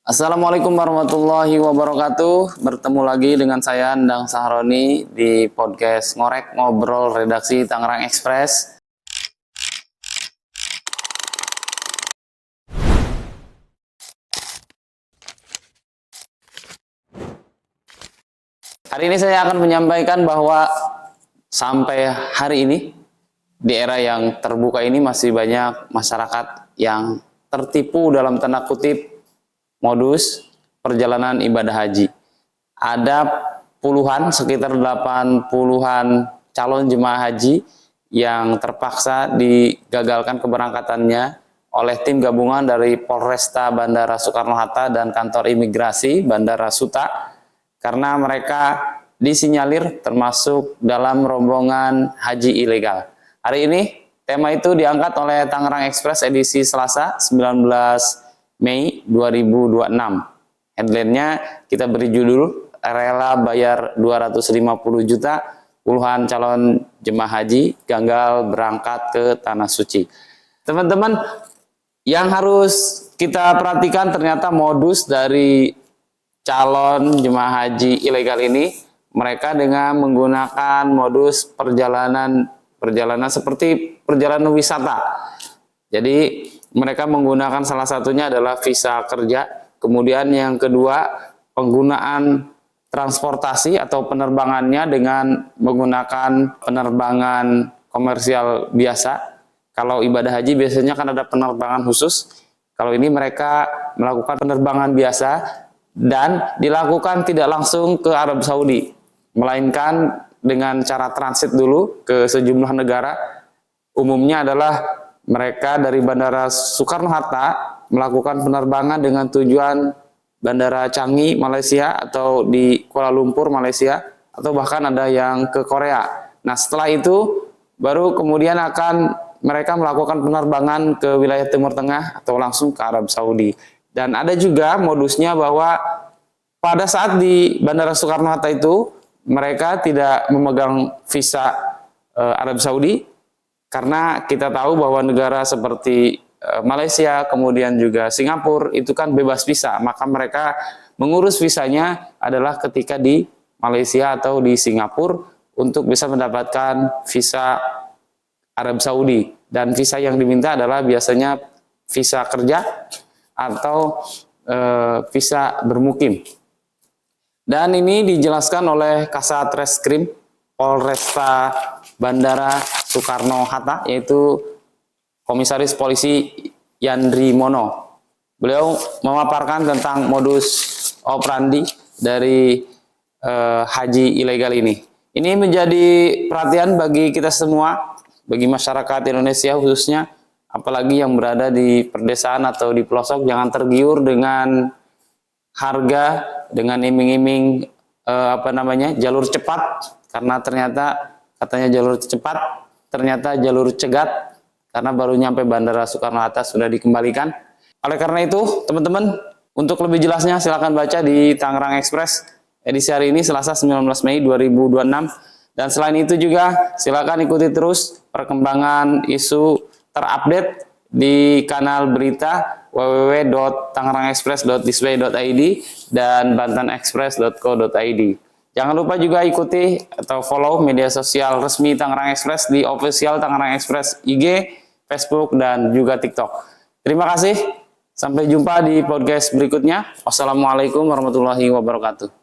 Assalamualaikum warahmatullahi wabarakatuh. Bertemu lagi dengan saya Endang Sahroni di podcast Ngorek Ngobrol Redaksi Tangerang Express. Hari ini saya akan menyampaikan bahwa sampai hari ini di era yang terbuka ini masih banyak masyarakat yang tertipu dalam tanda kutip modus perjalanan ibadah haji. Ada puluhan, sekitar 80-an calon jemaah haji yang terpaksa digagalkan keberangkatannya oleh tim gabungan dari Polresta Bandara Soekarno-Hatta dan Kantor Imigrasi Bandara Suta karena mereka disinyalir termasuk dalam rombongan haji ilegal. Hari ini tema itu diangkat oleh Tangerang Express edisi Selasa 19 Mei 2026. Headline-nya kita beri judul rela bayar 250 juta, puluhan calon jemaah haji gagal berangkat ke Tanah Suci. Teman-teman, yang harus kita perhatikan ternyata modus dari calon jemaah haji ilegal ini, mereka dengan menggunakan modus perjalanan seperti perjalanan wisata. Jadi mereka menggunakan salah satunya adalah visa kerja, kemudian yang kedua penggunaan transportasi atau penerbangannya dengan menggunakan penerbangan komersial biasa. Kalau ibadah haji biasanya kan ada penerbangan khusus, kalau ini mereka melakukan penerbangan biasa dan dilakukan tidak langsung ke Arab Saudi, melainkan dengan cara transit dulu ke sejumlah negara. Umumnya adalah mereka dari Bandara Soekarno-Hatta melakukan penerbangan dengan tujuan Bandara Changi, Malaysia, atau di Kuala Lumpur, Malaysia, atau bahkan ada yang ke Korea. Nah, setelah itu baru kemudian akan mereka melakukan penerbangan ke wilayah Timur Tengah atau langsung ke Arab Saudi. Dan ada juga modusnya bahwa pada saat di Bandara Soekarno-Hatta itu mereka tidak memegang visa Arab Saudi, karena kita tahu bahwa negara seperti Malaysia, kemudian juga Singapura, itu kan bebas visa. Maka mereka mengurus visanya adalah ketika di Malaysia atau di Singapura untuk bisa mendapatkan visa Arab Saudi. Dan visa yang diminta adalah biasanya visa kerja atau visa bermukim. Dan ini dijelaskan oleh Kasat Reskrim Polresta Bandara Soekarno-Hatta, yaitu Komisaris Polisi Yandri Mono. Beliau memaparkan tentang modus operandi dari haji ilegal ini. Ini menjadi perhatian bagi kita semua, bagi masyarakat Indonesia khususnya, apalagi yang berada di perdesaan atau di pelosok, jangan tergiur dengan harga, dengan iming-iming jalur cepat, karena ternyata katanya jalur cepat, ternyata jalur cegat, karena baru nyampe Bandara Soekarno-Hatta sudah dikembalikan. Oleh karena itu, teman-teman, untuk lebih jelasnya silakan baca di Tangerang Express edisi hari ini Selasa 19 Mei 2026. Dan selain itu juga silakan ikuti terus perkembangan isu terupdate di kanal berita www.tangerangexpress.display.id dan bantenexpress.co.id. Jangan lupa juga ikuti atau follow media sosial resmi Tangerang Express di official Tangerang Express IG, Facebook, dan juga TikTok. Terima kasih. Sampai jumpa di podcast berikutnya. Wassalamualaikum warahmatullahi wabarakatuh.